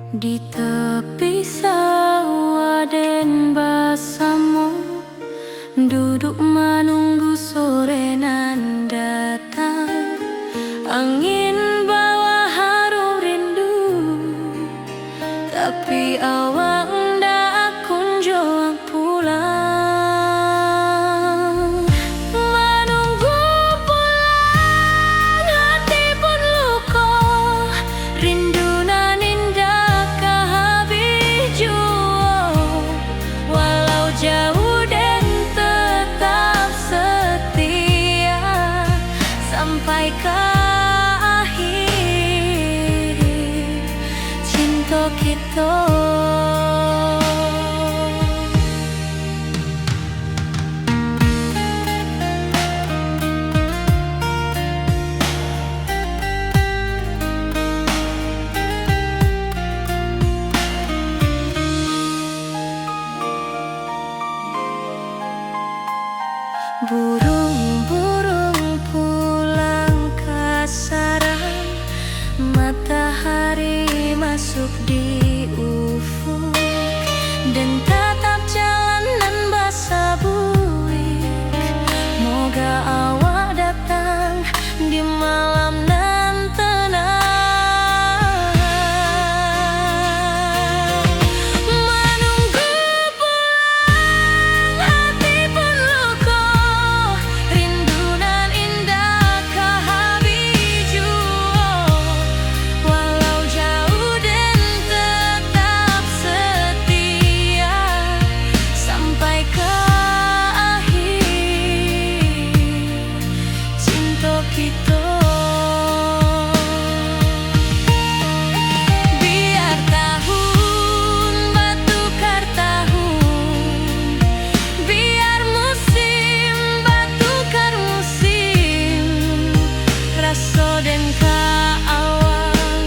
Di tepi sawah den basamu, duduk menunggu sore nan datang. Angin bawa harum rindu, tapi awak ndak kunjung pulang. Menunggu pulang, hati pun luka, rindu nan indah kehabis jua. Walau jauh dan tetap setia sampai ke akhir cinta kita. Burung-burung pulang ke sarang, matahari masuk di ufuk, dan tatap jalanan basah buik. Moga awak datang di malam nan tenang. Menunggu pulang, hati pun luka, rindu nan indah kehabis jua. Walau jauh dan tetap setia sampai ke akhir cinta kita. Biar tahun bertukar tahun, biar musim bertukar musim, rasa dan keawang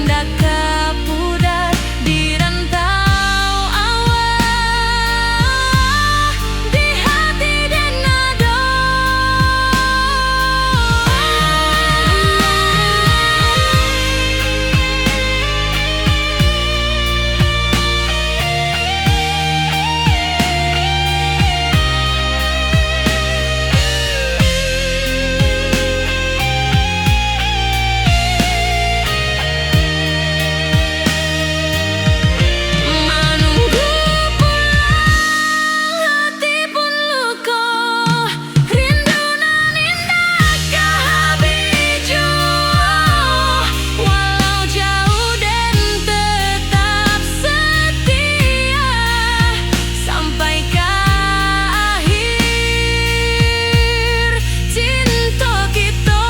ndak kepudar di rantau awak, di hati dan nada. Menunggu pulang, hati pun luka, rindu nan indah kehabis jua. Walau jauh dan tetap setia sampai ke akhir cinta kita.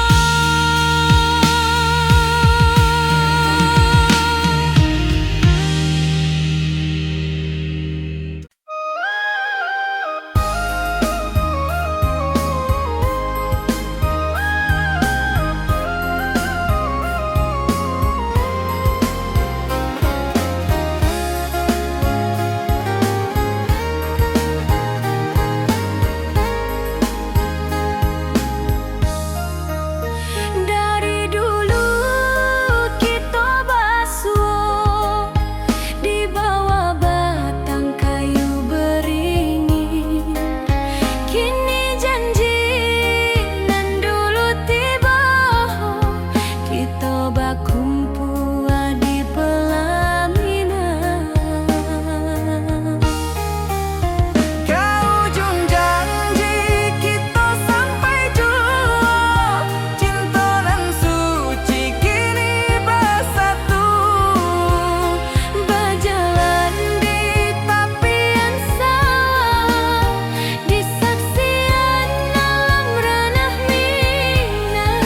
Dari dulu kita basuh di bawah batang kayu beringin. Kini janji nan dulu tiba, kita berkumpul di pelaminan. Ke ujung janji kita sampai jua, cinta dan suci kini bersatu. Berjalan di tepian sawah, di saksian alam ranah Minang.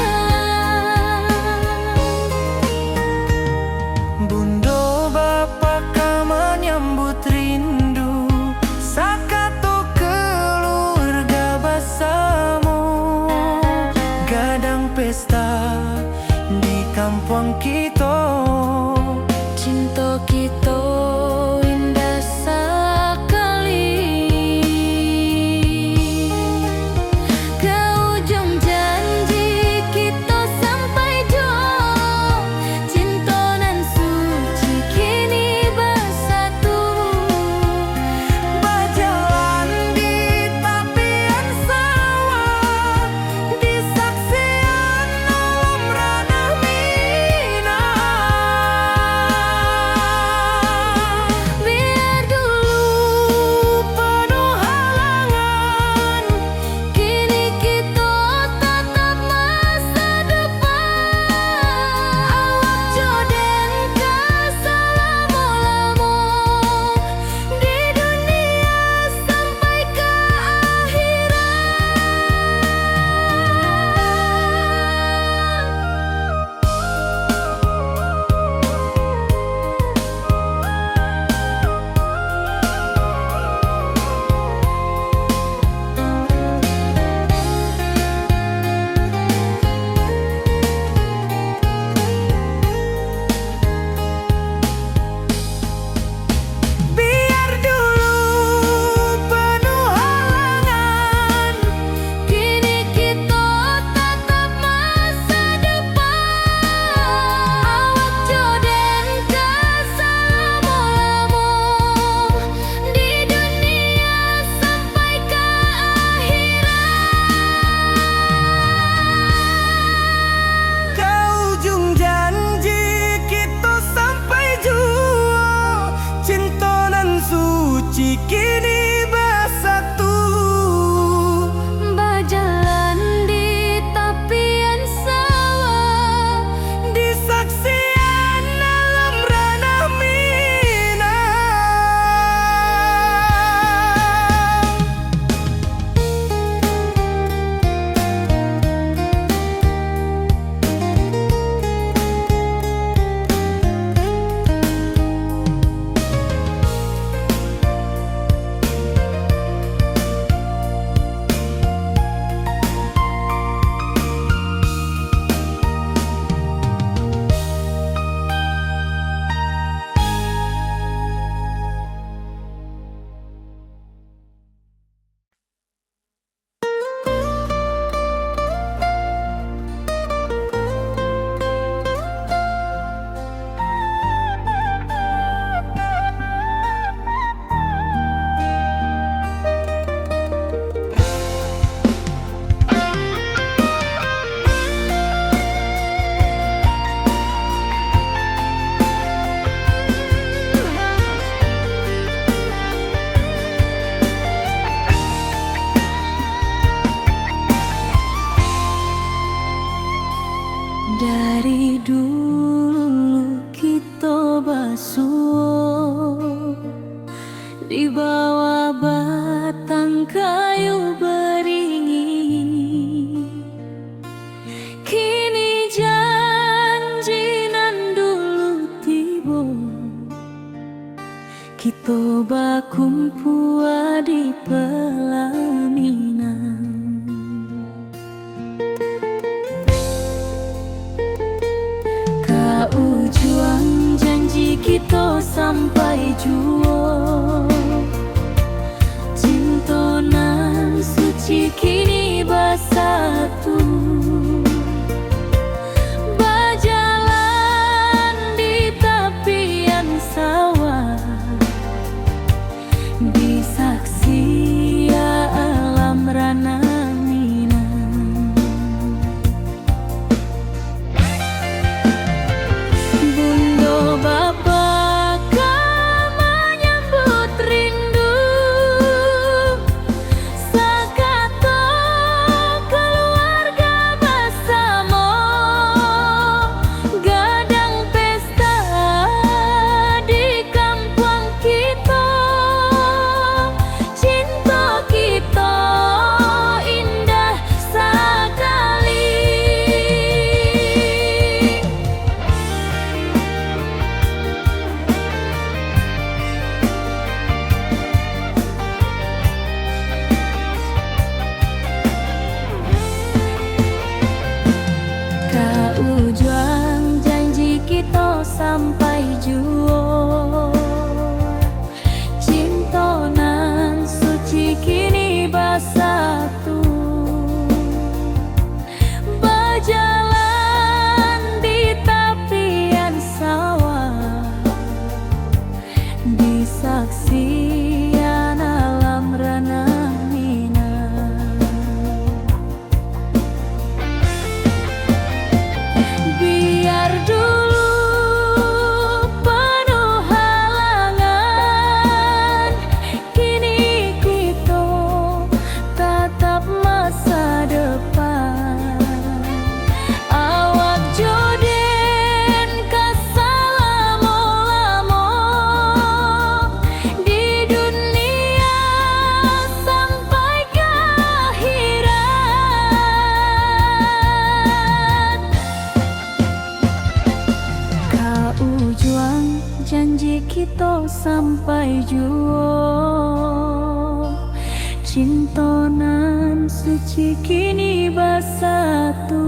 Bunda bapa menyambut rindu, sakatu keluarga bersama, gadang pesta di kampung kita. Cinta kita indah sekali. Ke ujung janji kita sampai jua, cinta nan suci kini Kita bakumpul di pelaminan, kau juang janji kita sampai jua. Cinta nan suci kini bersatu, berjalan di tepian sawah, disaksi alam rana Minang. Bunda Bapa kau menyambut rindu, sakato keluarga bersama, gadang pesta di kampung kita. Cinta kita indah sekali. Kau juang janji kita sampai jua. Cinta nan suci kini bersatu, berjalan di tepian sawah, disaksikan alam rana Minang. Biar dulu penuh halangan, kini kita tatap masa depan. Awak joden kesalamo-lamo di dunia sampai ke akhirat. Kau juang janji kita sampai jua. Cinta nan suci kini bersatu,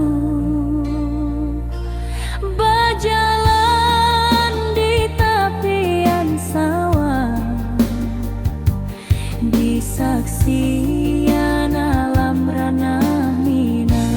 berjalan di tepian sawah, disaksikan alam rana Minang.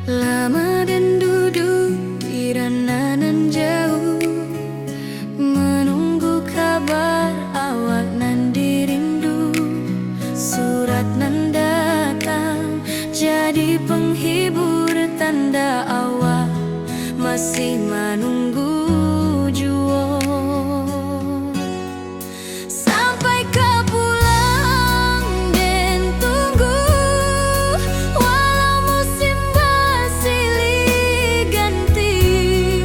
Lama dan duduk di ranah jauh, menunggu kabar awak nan dirindu. Surat nan datang jadi penghibur, tanda awak masih menunggu jua. Sampai ke pulang dan tunggu, walau musim bersilih ganti.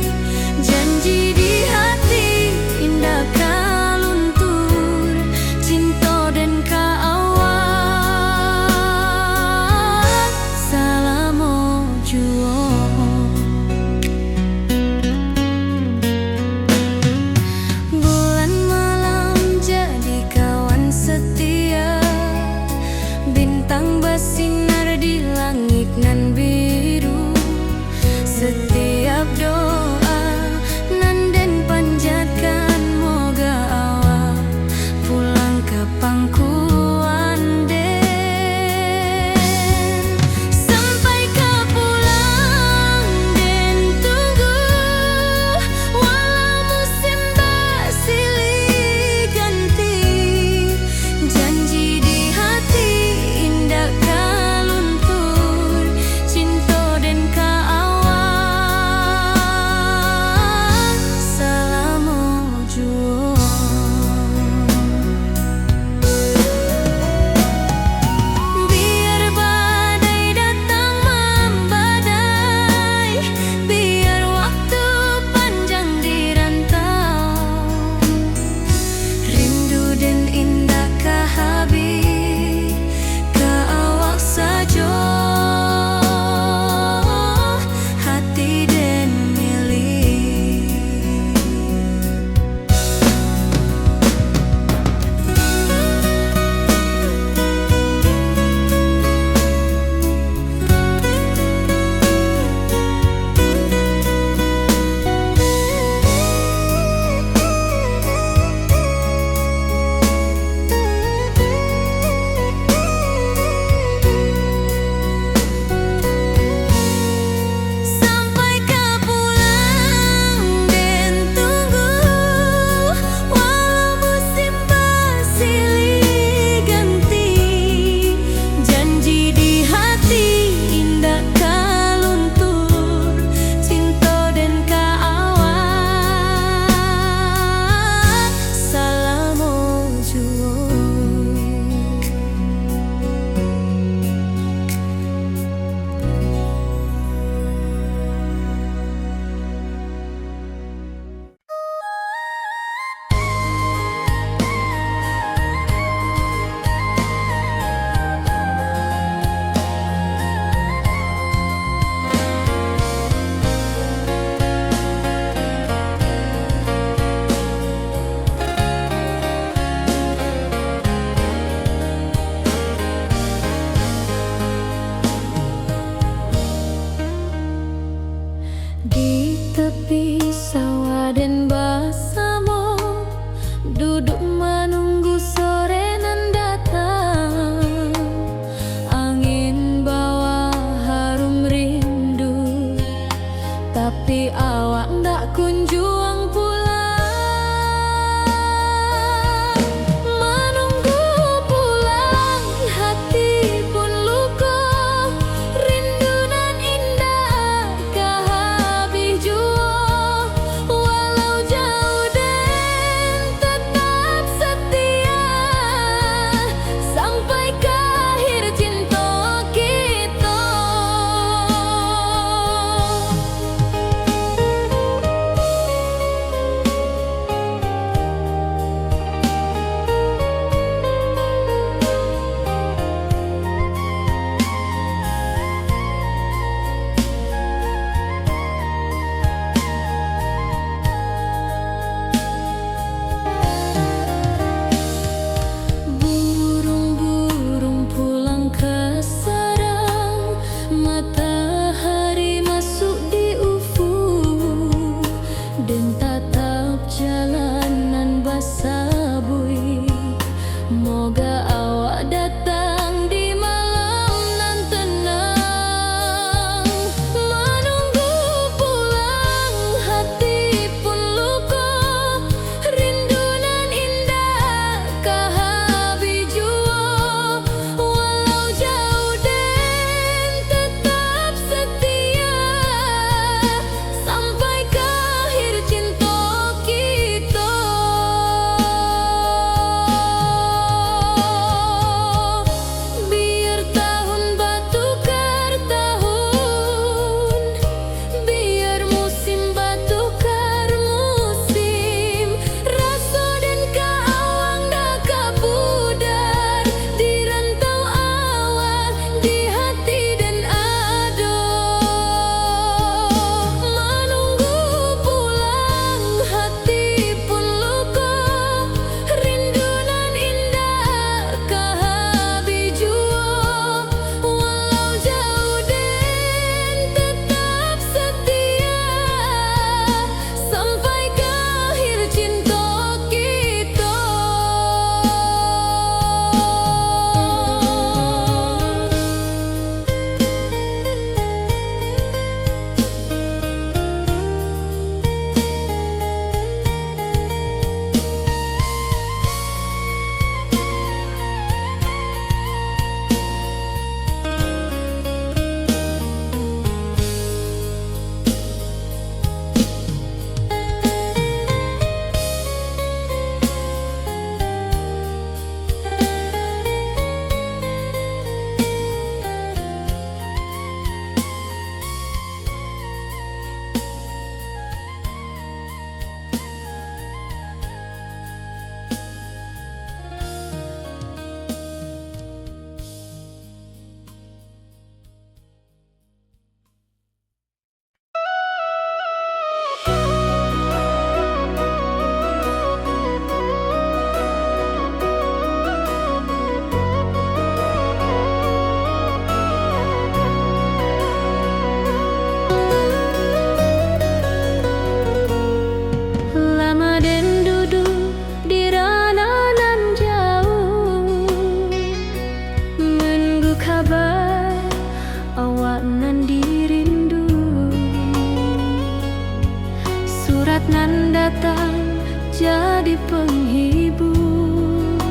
Janji di hati indah kaluntur, cinta dan kaawak salamo jua. tepi sawah dan bersama duduk menunggu sore nan datang. Angin bawa harum rindu, tapi awak ndak kunjung pulang. Menunggu pulang, hati pun luka. Rindu nan indah kah habis jua. Walau jauh dan tetap setia, sampai ke akhir cinta kita. Burung-burung pulang ke sarang, matahari masuk di ufuk, dan tatap jalanan basah bui. Moga awak datang di malam nan tenang. Menunggu pulang, hati pun luka. Rindu nan indah kah habis jua. Walau jauh dan tetap setia, sampai ke akhir cinta kita. Biar tahun bertukar tahun, biar musim bertukar musim. Rasa dan keawang dah kabudar di rantau awak, di hati dan ado. Menunggu pulang, hati pun luka. Rindu nan indah kah habis jua. Walau jauh dan tetap setia, sampai ke akhir cinta kita. Lama dan duduk di ranah nan jauh, menunggu kabar awak nan dirindu. Surat nan datang jadi penghibur,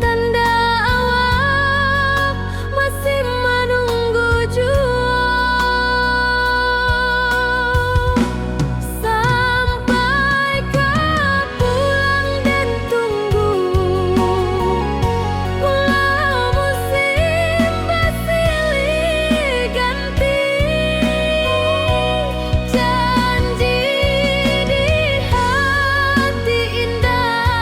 tanda awak masih menunggu jua. Sampai kau pulang dan tunggu, walau musim bersilih ganti. Janji di hati indah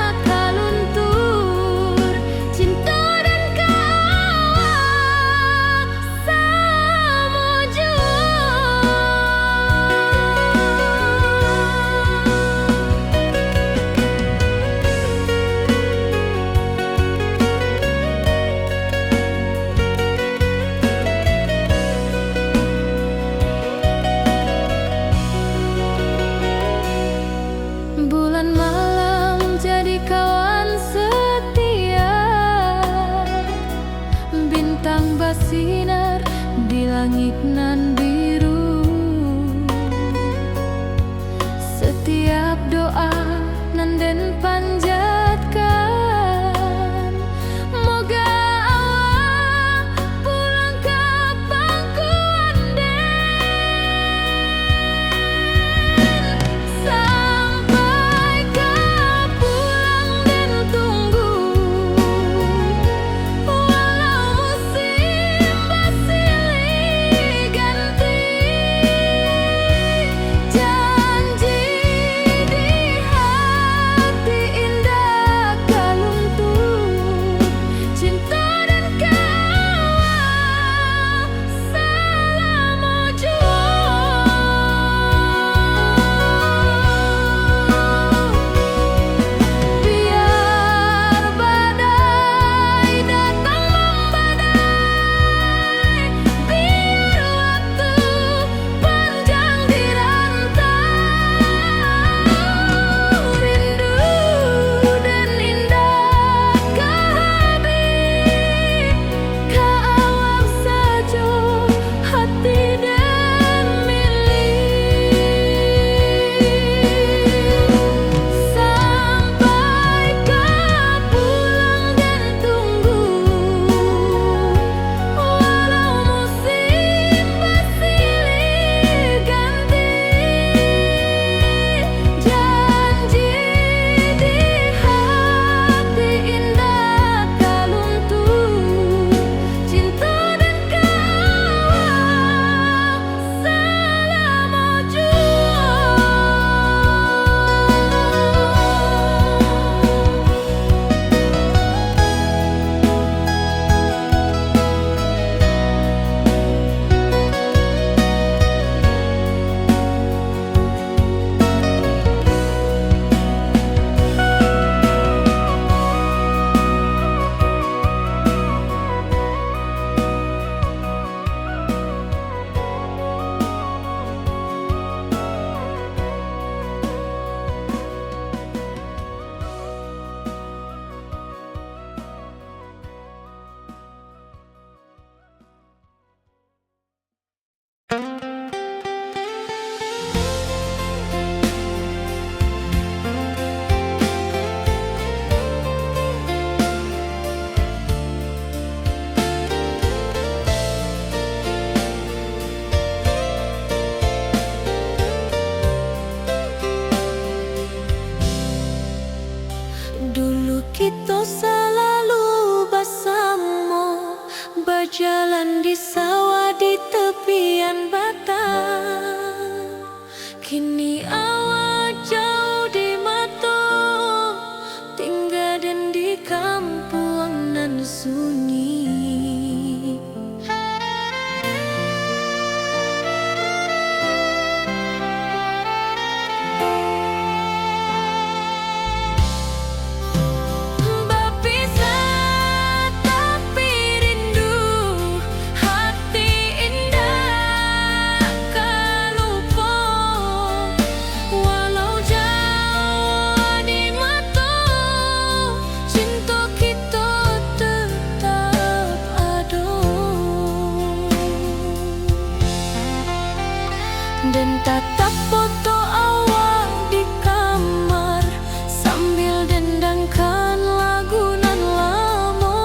Dan tatap foto awal di kamar sambil dendangkan lagu nan lamo.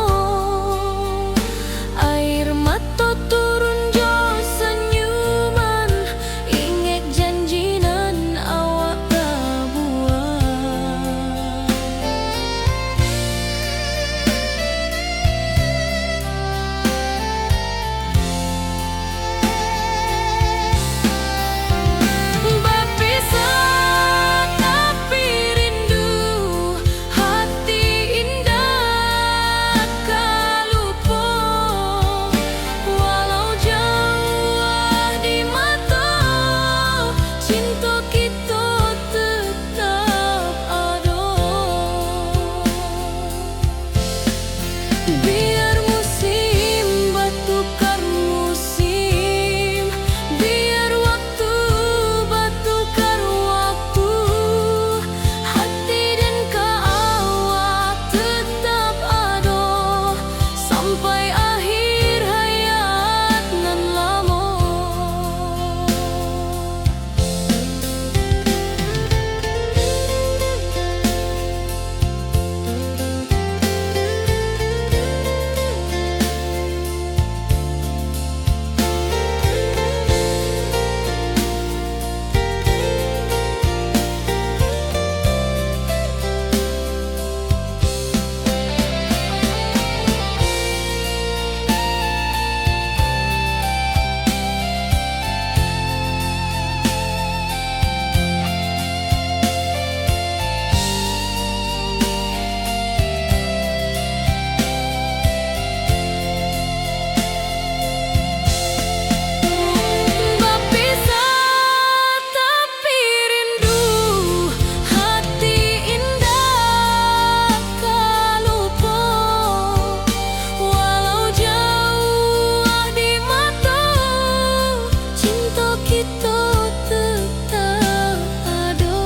Air mata turun jo senyuman, inget janji nan awak buat. Berpisah tapi rindu, hati indah kalupo. Walau jauh di mata, cinta kita tetap ada. Biar musim bertukar musim, biar waktu bertukar waktu, hati dan awak tetap ada sampai akhir hayat nan lama. Berpisah tapi rindu, hati indah kalupo. Walau jauh di mata, cinta kita tetap ada.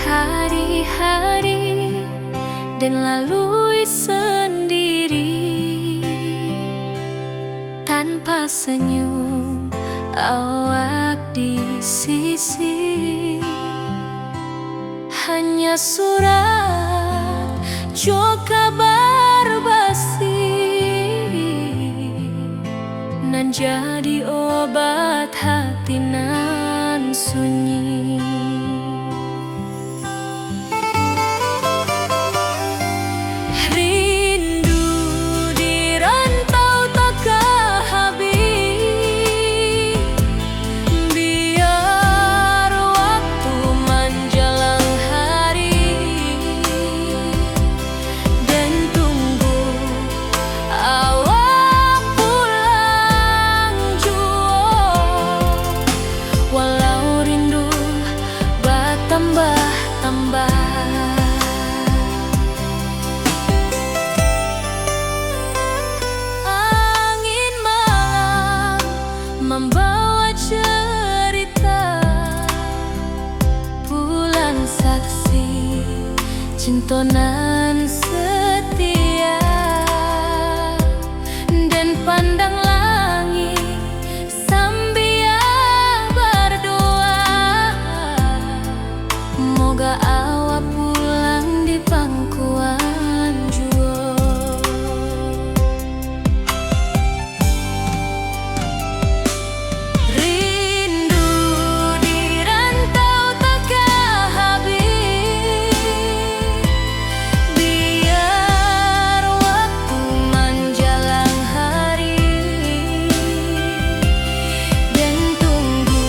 Hari-hari dan lalui sendiri tanpa senyum awak di sisi. Hanya surat jo kabar basi nan jadi obat hati nan sunyi. Rindu di rantau takkan habis, biar waktu menjelang hari dan tunggu awak pulang jua. Walau rindu bertambah-tambah, angin malam membawa cerita, bulan saksi cinta nan setia. Dan pandang langit sambil berdoa, moga awak pulang di pangkuan jua. Rindu di rantau takkan habis, biar waktu menjelang hari dan tunggu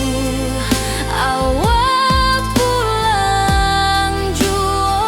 awak pulang jua.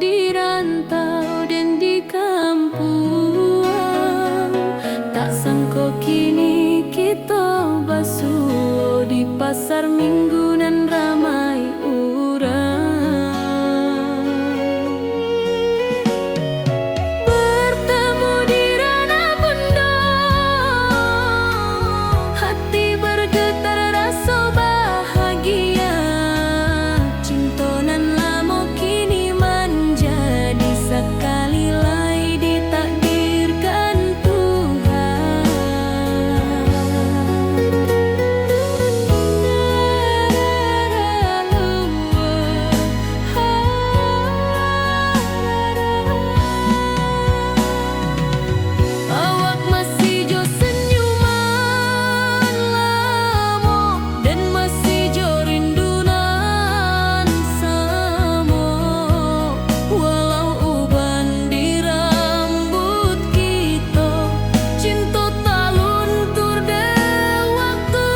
di rantau dan di kampung, tak sangko kini kita basuh di pasar minggu nan ramai urang. Bertemu di ranah bunda, hati bergetar rasa bahagia. Cinta nan lama kini menjadi sekali lagi ditakdirkan Tuhan. Awak masih jo senyuman lamo dan masih jo rindunan samo. Walau uban di rambut kita, cinta tak luntur de waktu.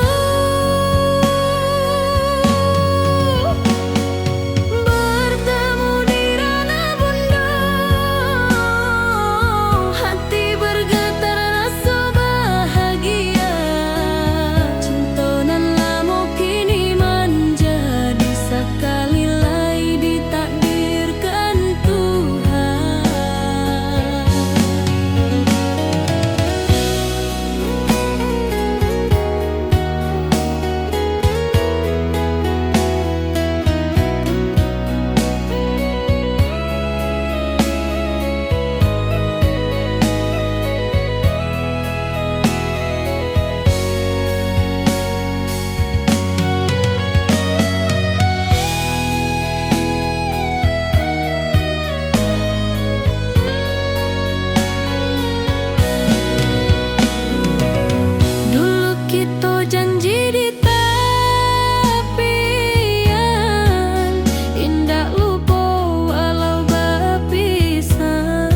Bertemu di ranah bunda, hati bergetar rasa bahagia. Cinta nan lama kini menjadi sekali lagi ditakdirkan Tuhan. Dulu kita janji di tepian, indah lupa walau berpisah.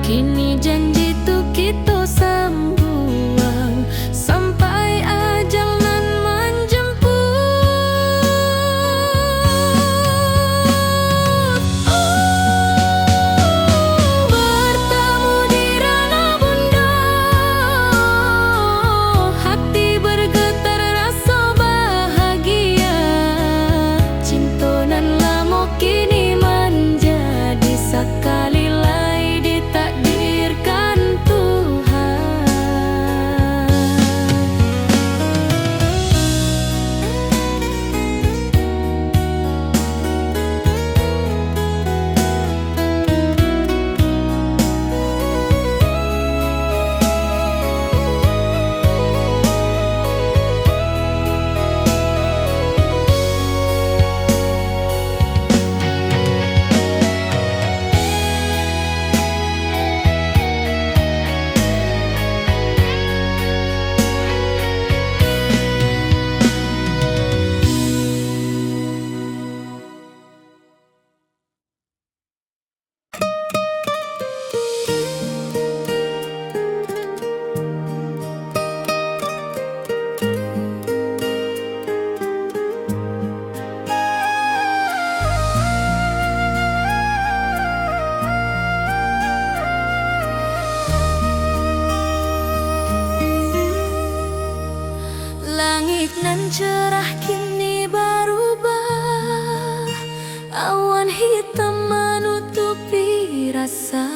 Kini janji tu kita sambung sampai ajal nan menjemput. Bertemu di ranah bunda, hati bergetar rasa bahagia. Cinta nan lama kini menjadi sekali lagi ditakdirkan Tuhan. Langit nan cerah kini berubah, awan hitam menutupi rasa.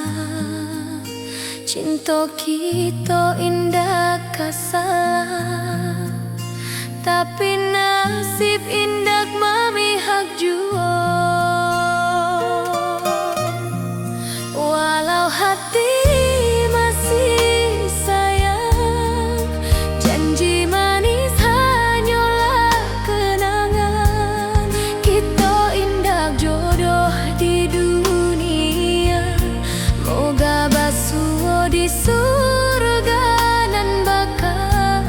Cinta kita indah kasalah, tapi nasib indah memihak jua. Walau hati masih sayang, janji manis hanyalah kenangan. Kita indah jodoh di dunia, moga basuh di surga nan bakal.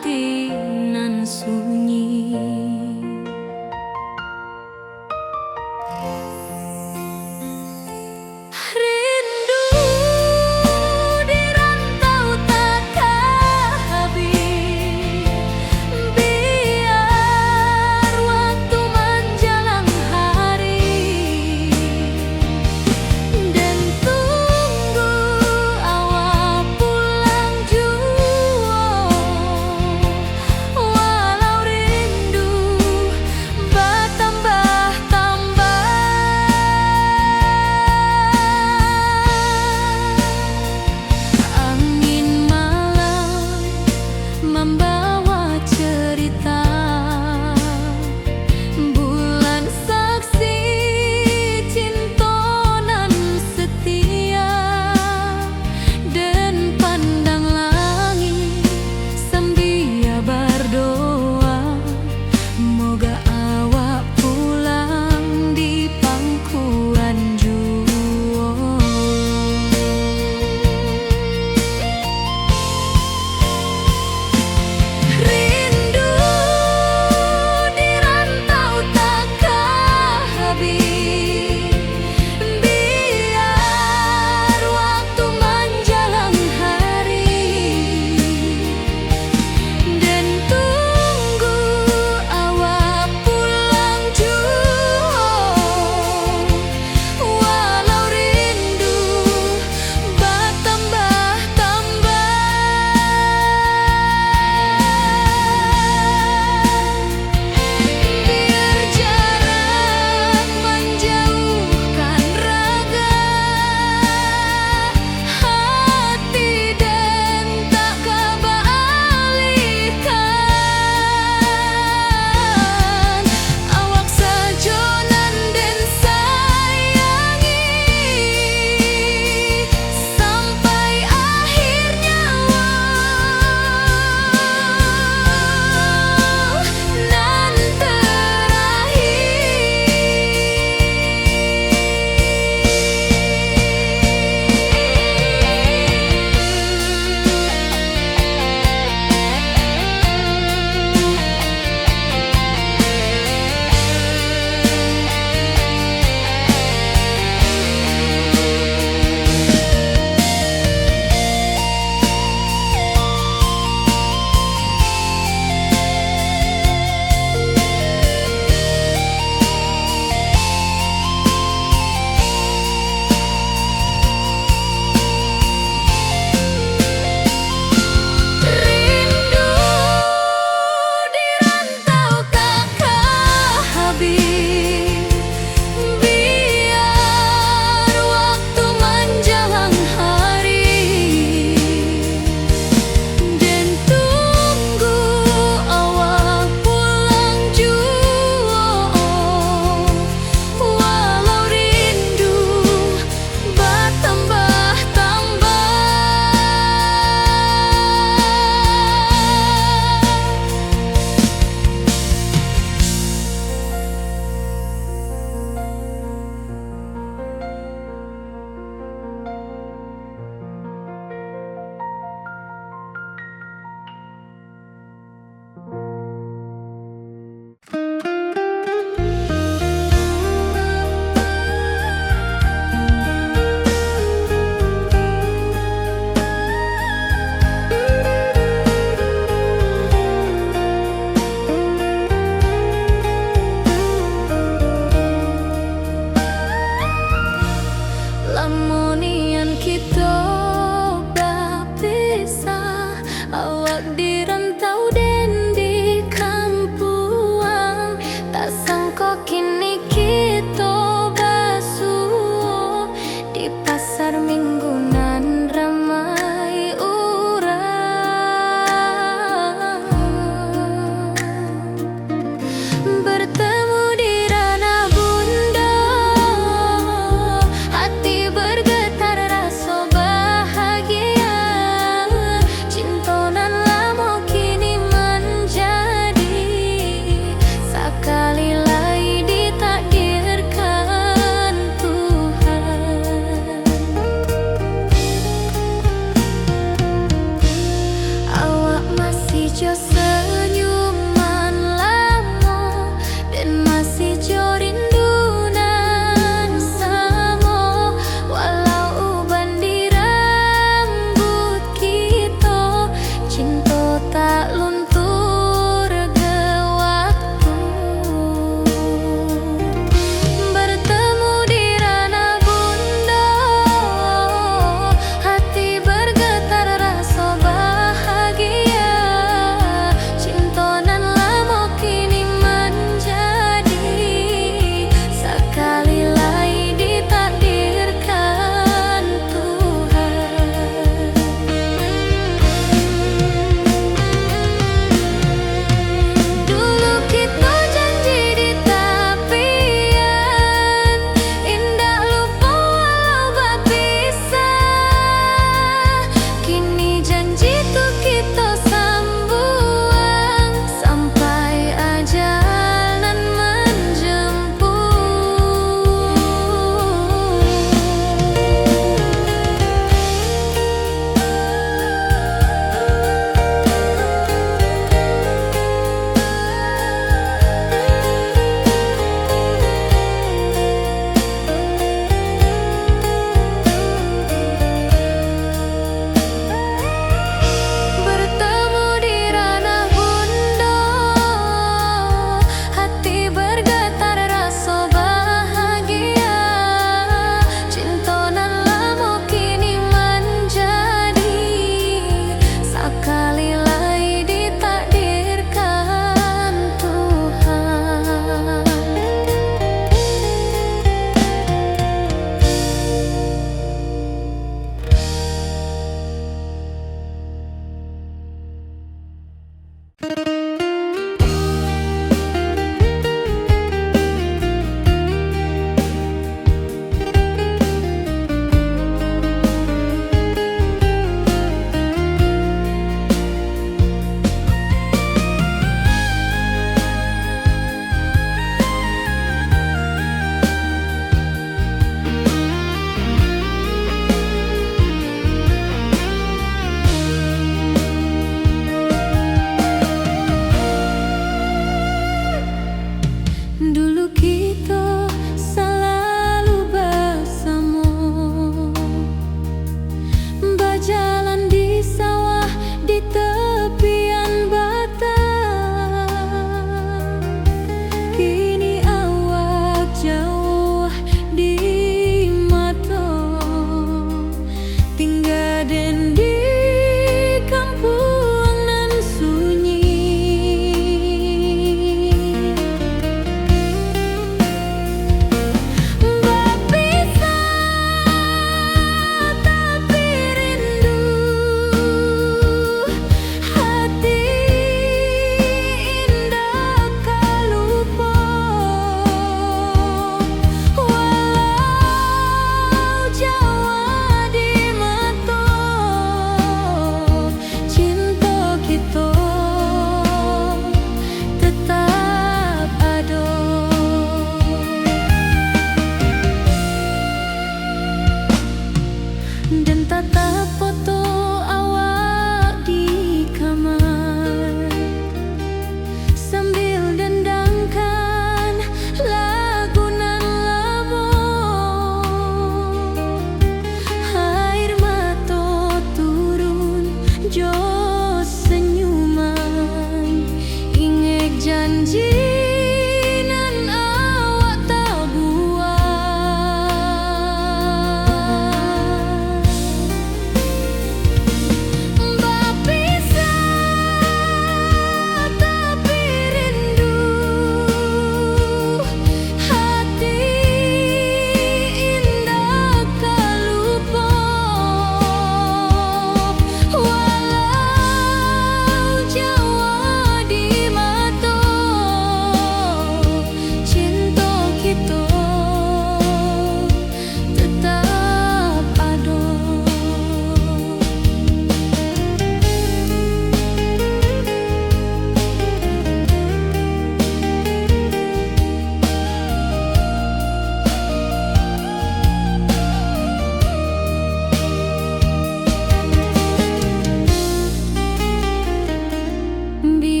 hati nan sunyi. Rindu di rantau takkan habis, biar waktu menjelang hari, dan tunggu awak pulang jua. Walau rindu bertambah-tambah, angin malam membawa cerita, bulan saksi cinta nan setia, dan pandang langit sambil berdoa, moga awak pulang di pangkuan jua.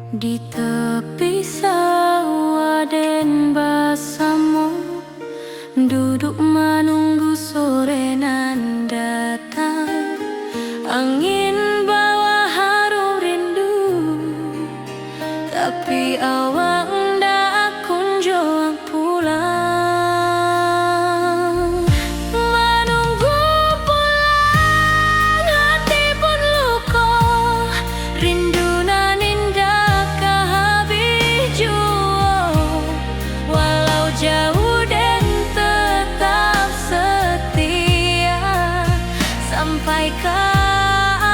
Di tepi sawah den basamu, duduk menunggu sore nan datang. Angin bawa harum rindu, tapi awak ndak kunjung pulang. Menunggu pulang, hati pun luka, rindu nan indah kehabis jua. Walau jauh dan tetap setia sampai ke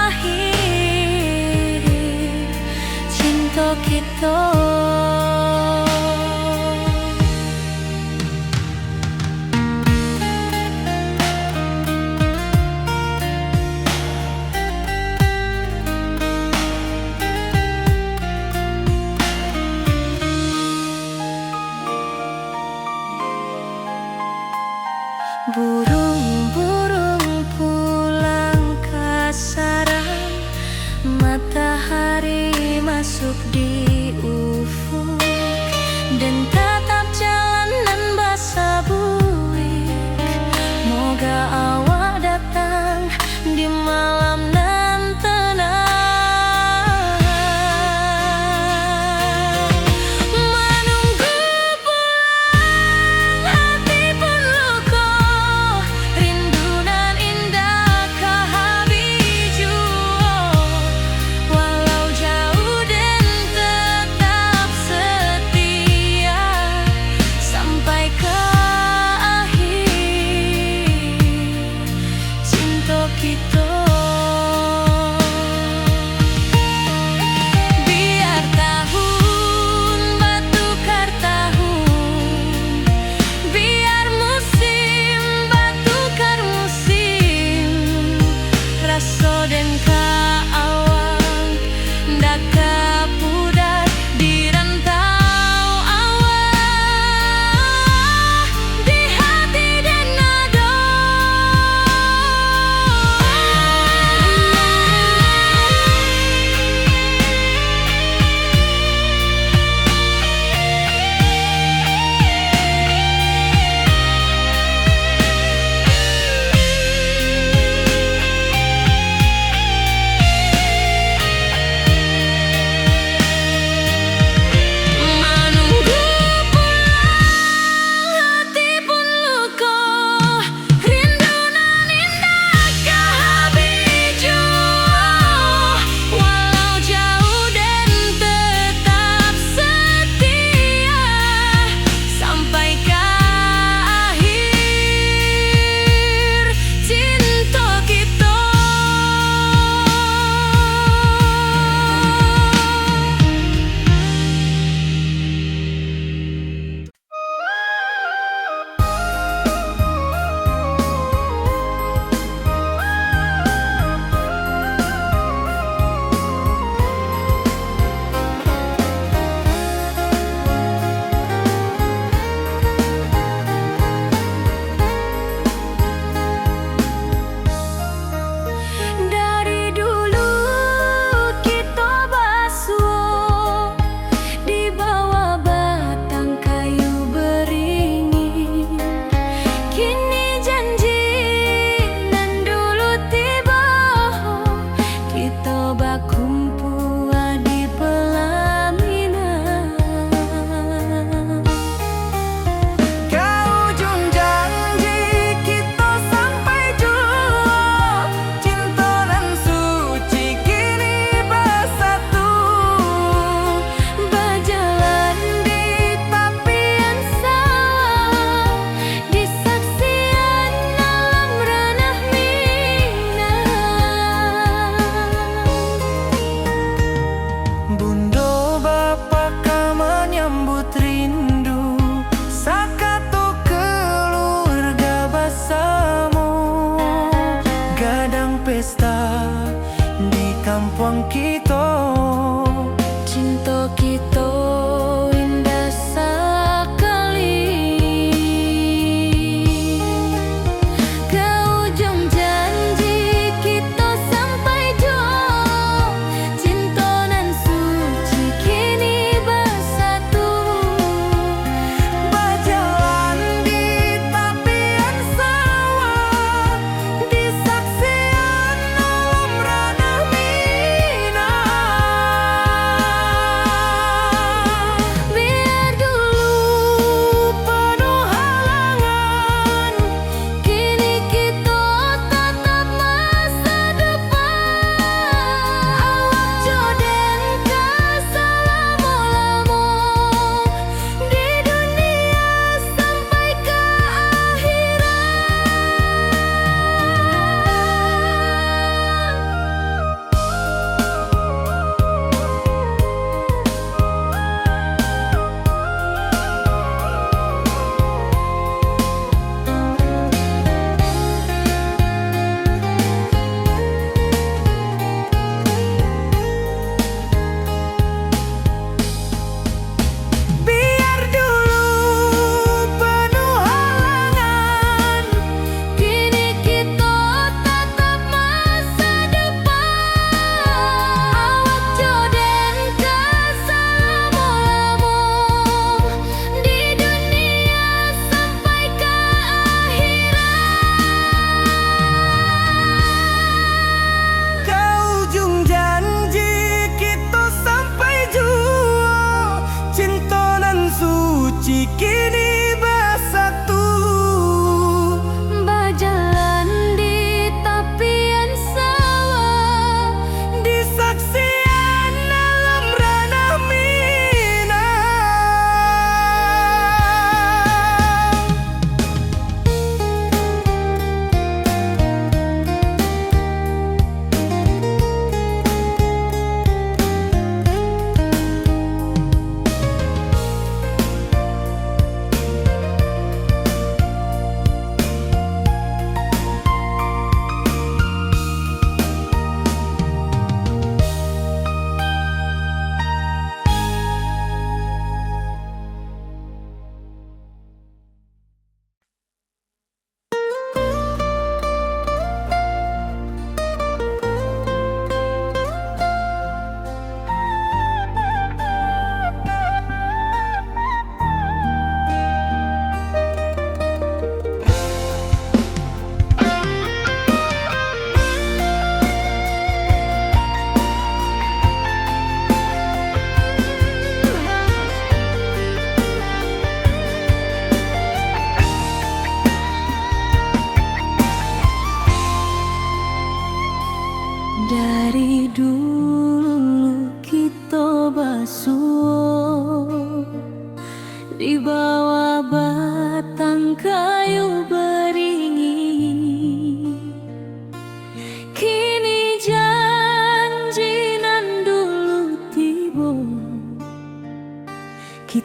akhir cinta kita. Burung-burung pulang ke sarang, matahari masuk di ufuk, dan tatap jalanan basah buik. Moga awak datang di malam nan tenang. Menunggu pulang, hati pun luka, rindu nan indah kehabis jua. Walau jauh dan tetap setia sampai ke akhir cinta kita. Biar tahun bertukar tahun, biar musim bertukar musim, rasa dan keawang ndak kepudar di rantau awak, di hati dan nada. Menunggu pulang, hati pun luka, rindu nan indah kehabis jua. Walau jauh dan tetap setia sampai ke akhir cinta kita. Dari dulu kita basuh di bawah batang kayu beringin. Kini janji nan dulu tiba, kita berkumpul di pelaminan. Ke ujung janji kita sampai jua, cinta nan suci kini bersatu. Berjalan di tepian sawah, di saksian alam ranah Minang. Bunda bapa kau menyambut rindu, sakatu keluarga bersama, gadang pesta di kampung kita. Cinta kita indah sekali. Ke ujung janji kita sampai jua, cinta nan suci kini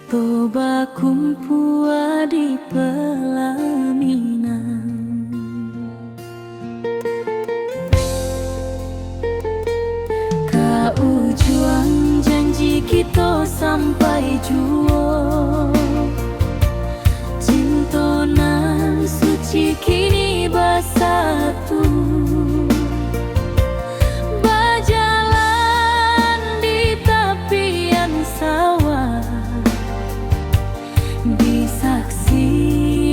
Toba kumpua di pelaminan, kau juang janji kita sampai juo. Cintonan suci kini bersatu, berjalan di tepian sawah, disaksi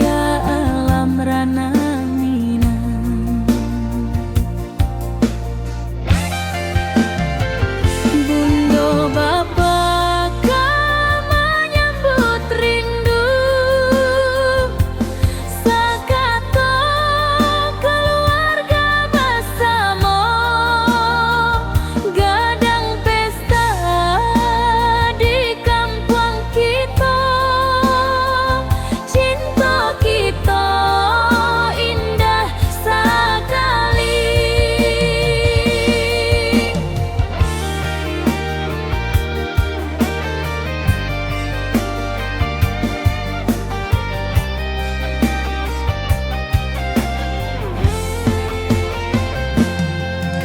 alam rana Minang. Bundo Bapa kau menyambut rindu, sakato keluarga bersama, gadang pesta di kampung kita. Cinta kita indah sekali.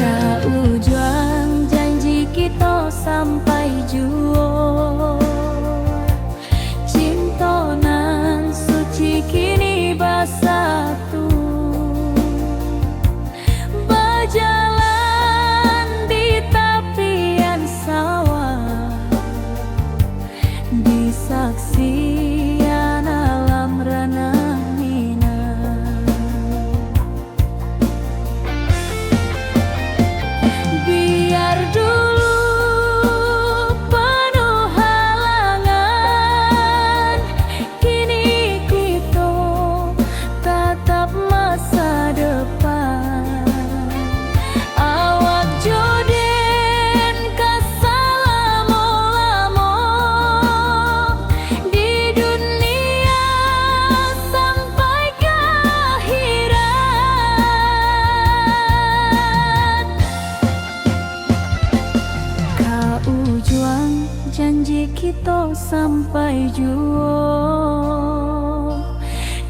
Kau juang janji kita sampai juo. Cintonan suci kini bersatu, berjalan di tepian sawah, disaksikan alam rana Minang. Biar dulu penuh halangan, kini kita tatap masa depan. Awak joden kesalamo-lamo di dunia sampai ke akhirat. Kau juang janji kita sampai juo.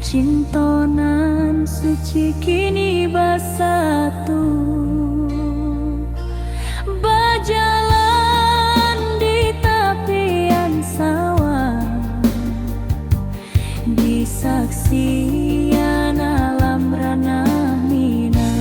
Cintonan suci kini bersatu, berjalan di tepian sawah, disaksikan alam rana Minang.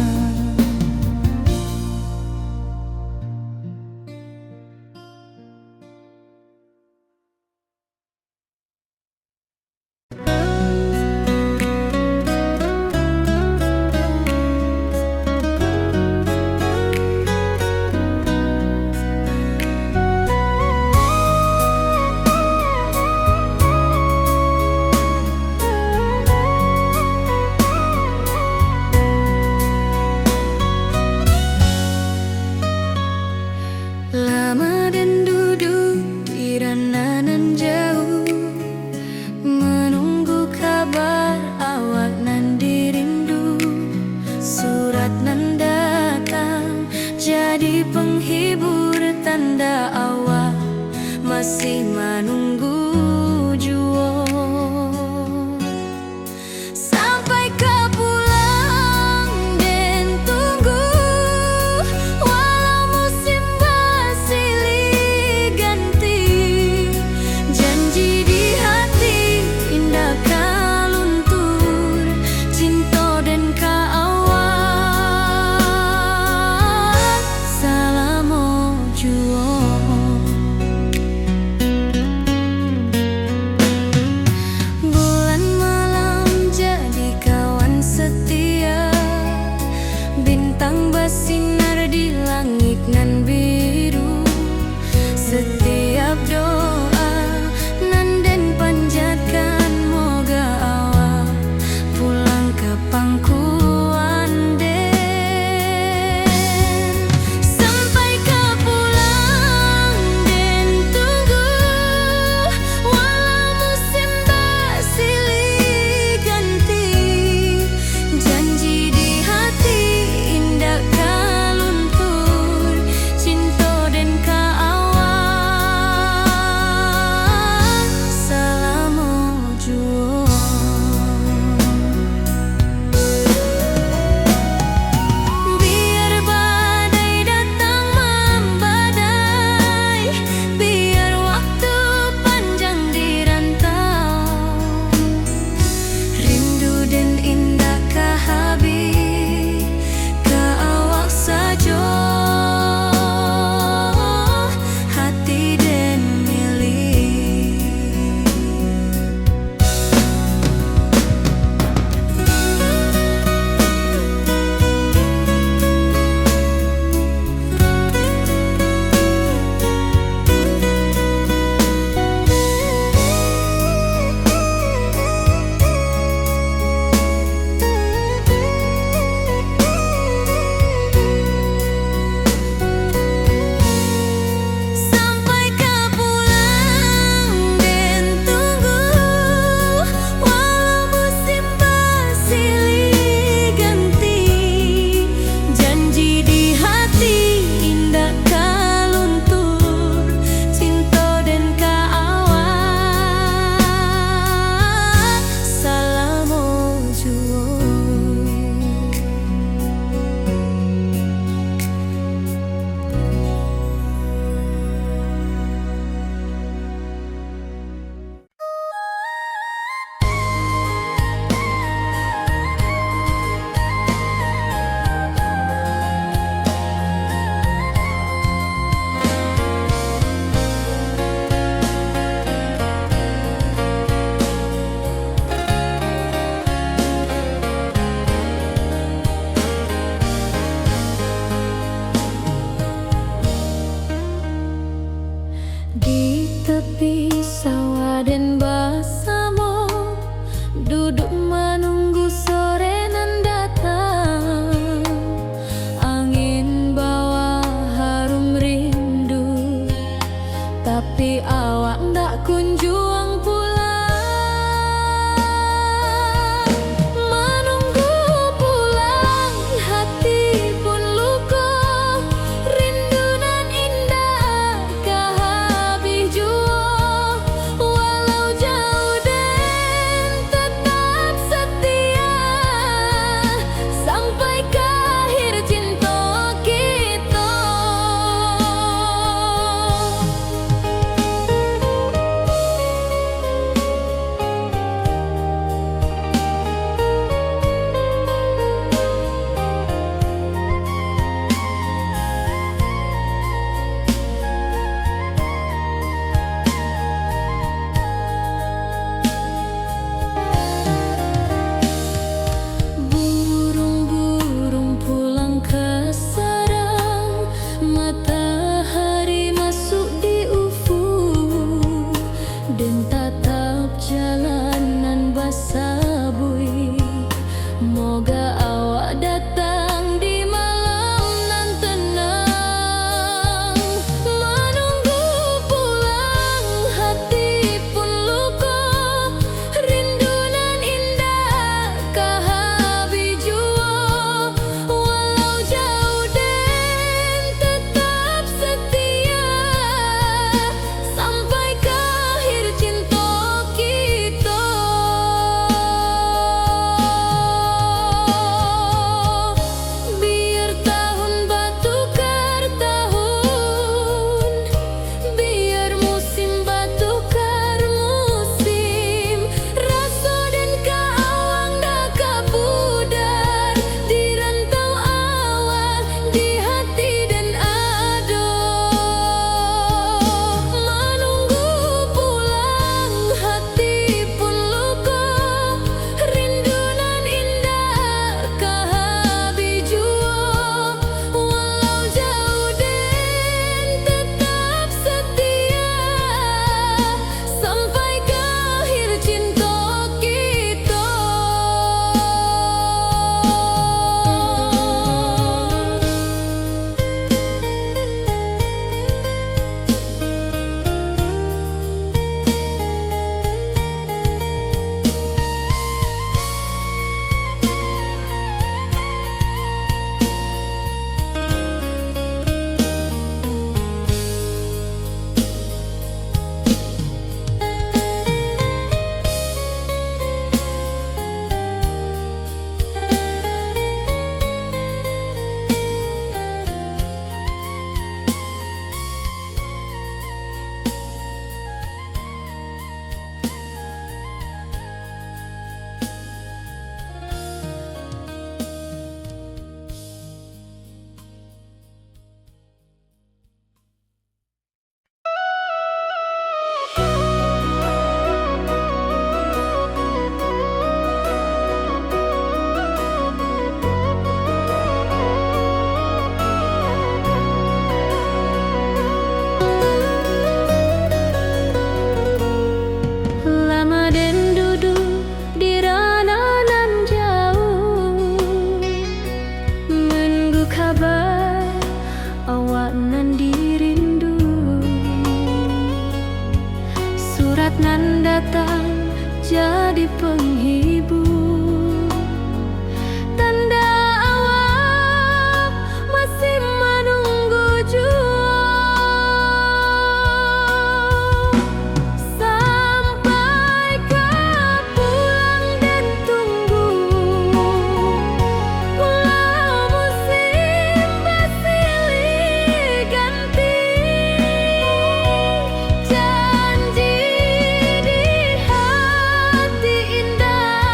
Lama dan duduk di ranah jauh, menunggu kabar awak nan dirindu. Surat nan datang jadi penghibur, tanda awak masih menunggu juo. Sampai kau pulang dan tunggu, walau musim bersilih ganti. Janji di hati indah kau luntur, cinta dan kaawak salamo juo. Bulan malam jadi kawan setia, bintang bersinar di langit nan biru. Setiap doa nan den panjatkan, moga awak pulang ke pangkuan den. Sampai kau pulang Di tepi sawah dan bersama duduk menunggu sore nan datang. Angin bawa harum rindu, tapi awak ndak kunjung pulang. Menunggu pulang, hati pun luka. Rindu nan indah kah habis jua. Walau jauh dan tetap setia, sampai ke akhir cinta kita. Burung-burung pulang ke sarang, matahari masuk di ufuk, dan tatap jalanan basah bui. Moga awak datang di malam nan tenang. Menunggu pulang, hati pun luka. Rindu nan indah kah habis jua. Walau jauh dan tetap setia, sampai ke akhir cinta kita. Biar tahun bertukar tahun, biar musim bertukar musim. Rasa dan keawang dah kapudar di rantau awak, di hati dan ado. Menunggu pulang, hati pun luka. Rindu nan indah kah habis jua. Walau jauh dan tetap setia, sampai ke akhir cinta kita. Lama dan duduk di ranah nan jauh, menunggu kabar awak nan dirindu. Surat nan datang jadi penghibur, tanda awak masih menunggu jua. Sampai kau pulang dan tunggu, walau musim bersilih ganti. Janji di hati indah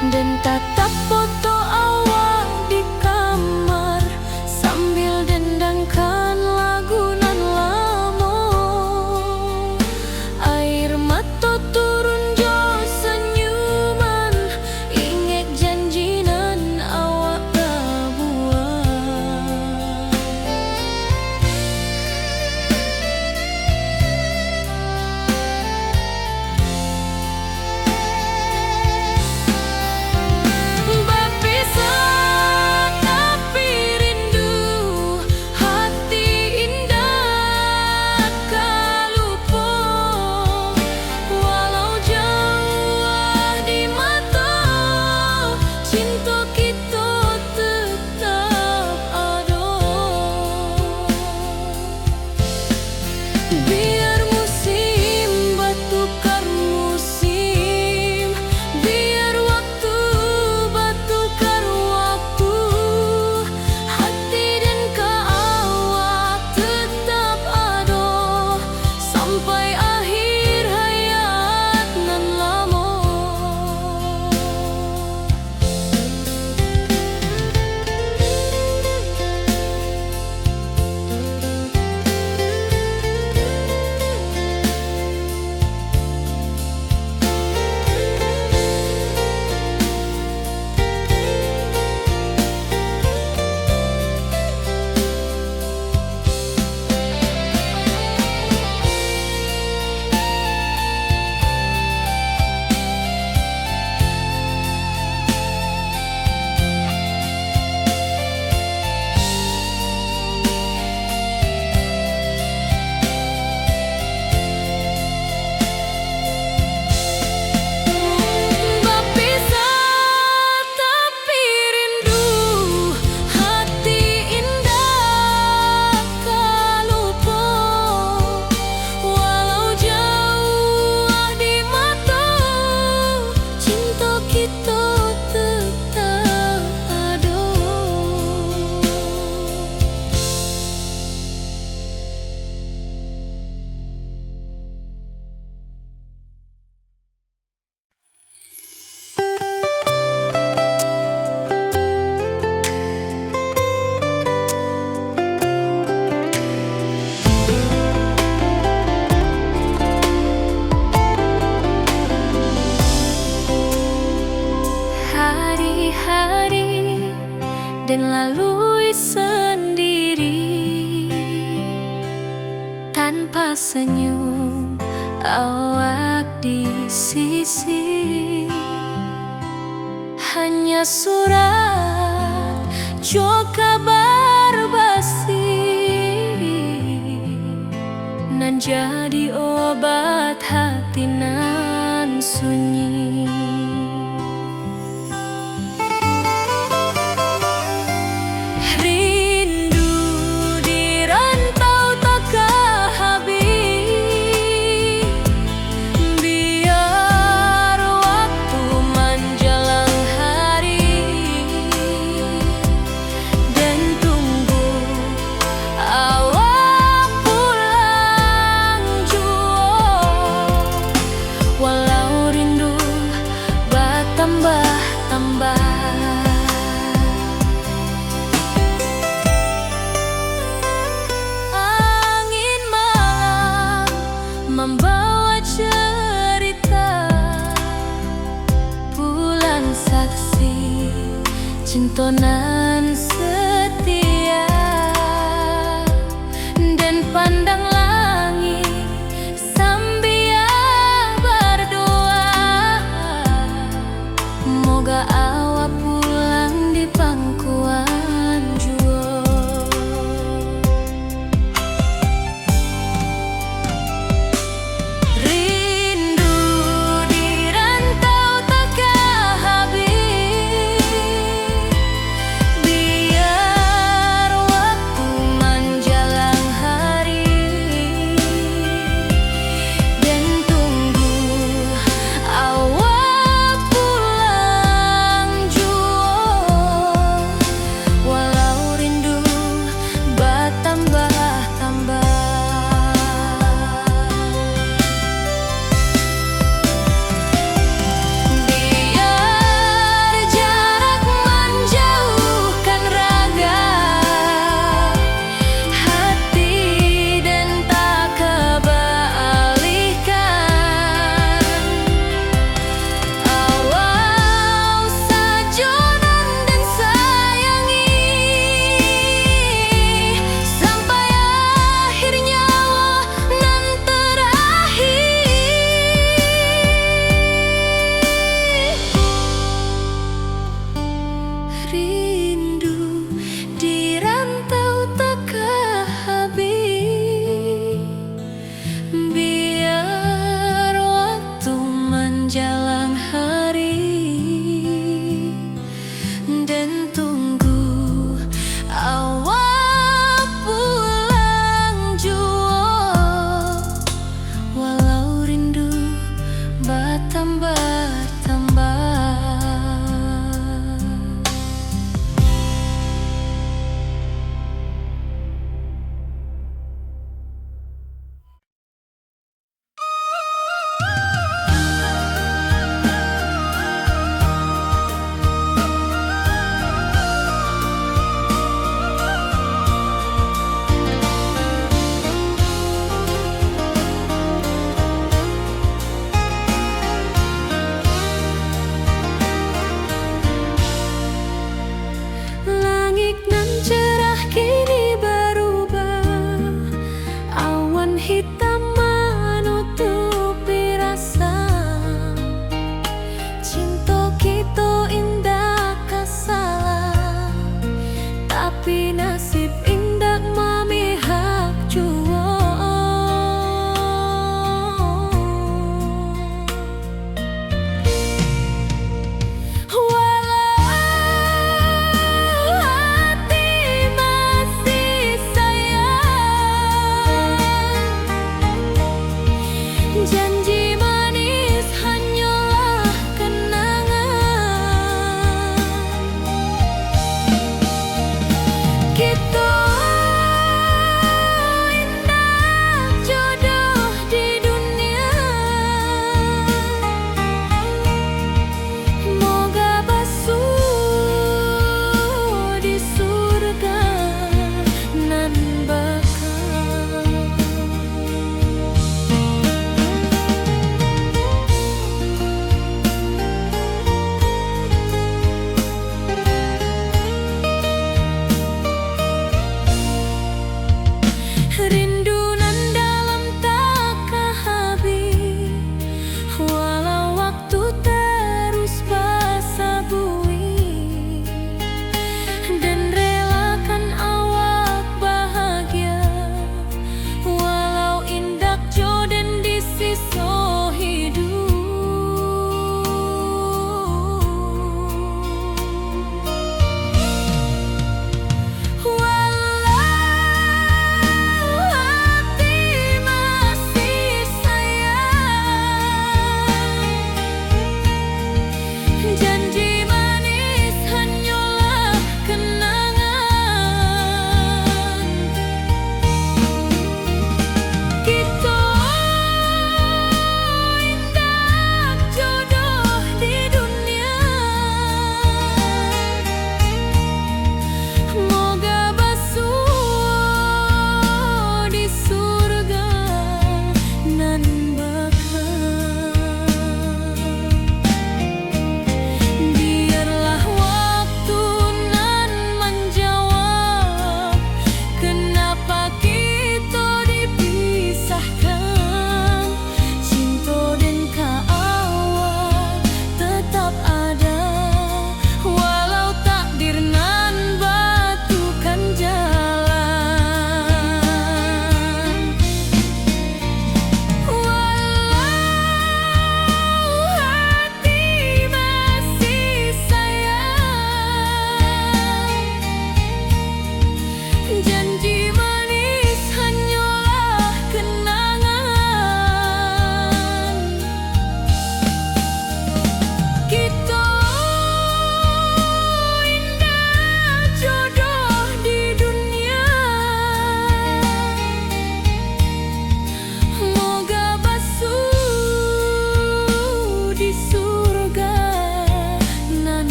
Dan tatap foto awal di kamar sambil dendangkan lagu nan lamo. Air mata turun jo senyuman, inget janji nan awak buat. Berpisah tapi rindu, hati indah kalupo. Walau jauh di mata, cinta kita tetap ada. Biar musim bertukar musim, biar waktu bertukar waktu, hati dan awak tetap ada sampai akhir hayat nan lama. Berpisah tapi rindu, hati indah kalupo. Walau jauh di mata, cinta kita tetap ada. Hari-hari dan lalui sendiri tanpa senyum awak di sisi. Hanya surat jo kabar basi nan jadi obat hati nan sunyi. Rindu di rantau takkan habis, biar waktu menjelang hari dan tunggu awak pulang jua. Walau rindu bertambah-tambah, angin malam membawa cerita, bulan saksi cinta nan setia. Dan pandang langit sambil berdoa, moga awak pulang di pangkuan jua. Rindu di rantau takkan habis, biar waktu menjelang hari dan tunggu awak pulang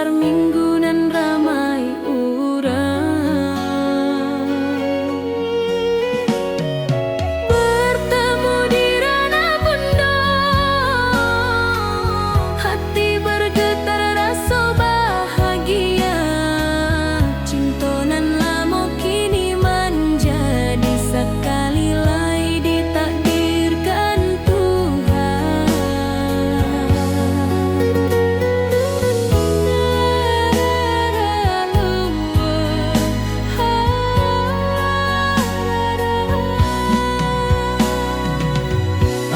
pasar minggu nan ramai urang. Bertemu di ranah bunda, hati bergetar rasa bahagia. Cinta nan lama kini menjadi sekali lai ditakdirkan Tuhan.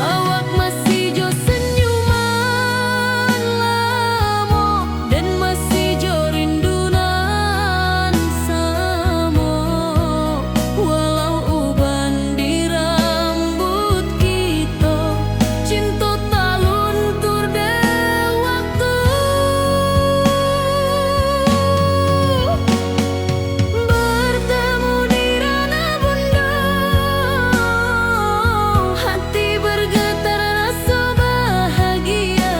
Awak masih jo senyuman lamo dan masih jo rindunan samo. Walau uban di rambut kita, cinta tak luntur de waktu. Bertemu di ranah bunda, hati bergetar rasa bahagia.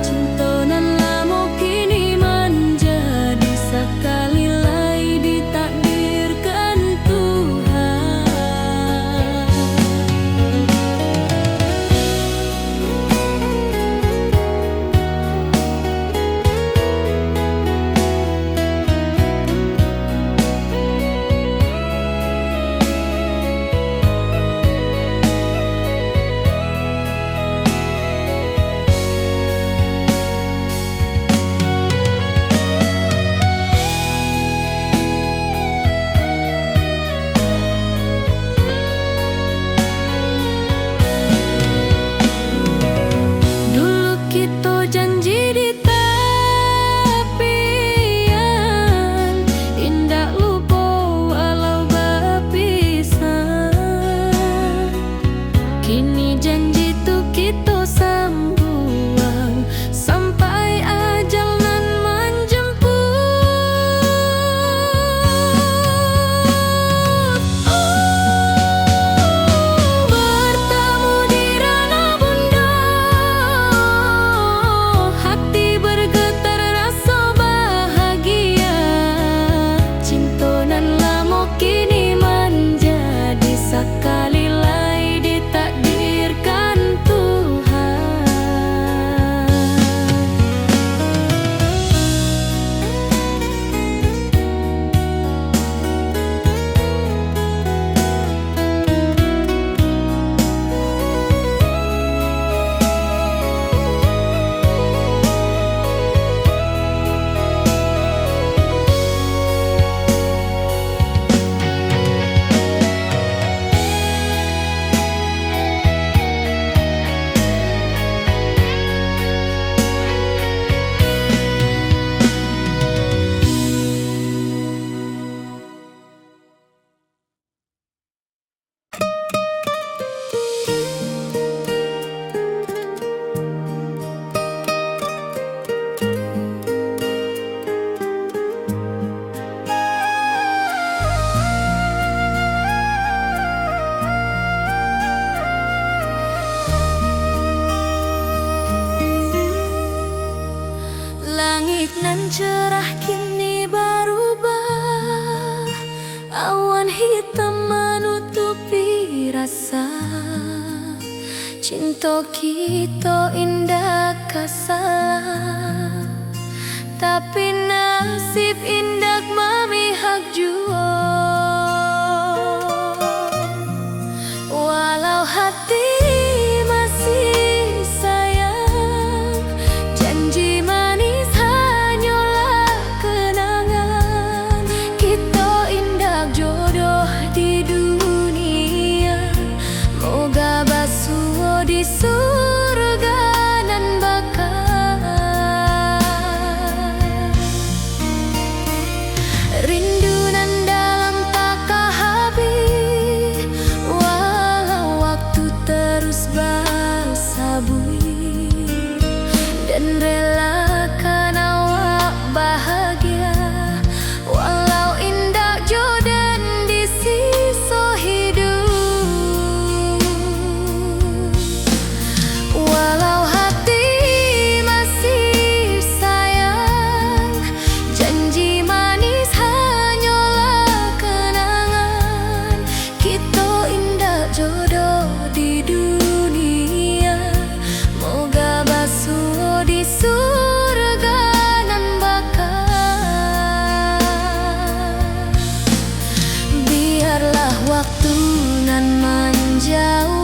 Cinta nan lama kini menjadi sekali lai ditakdirkan Tuhan. Dulu kita janji di tepian, indah lupa walau berpisah. Kini janji tu kita sambuang sampai ajal nan menjemput. Bertemu di ranah bunda, hati bergetar rasa bahagia. Cinta nan lama kini menjadi sekali lai ditakdirkan Tuhan. Langit nan cerah kini berubah, awan hitam menutupi rasa. Cinta kita indah kasalah, tapi nasib indah memihak jua. Walau hati masih sayang, janji manis hanyalah kenangan. Kita indah jodoh di dunia, moga basuh di surga nan bakal. Rindu nan waktu nan menjauh.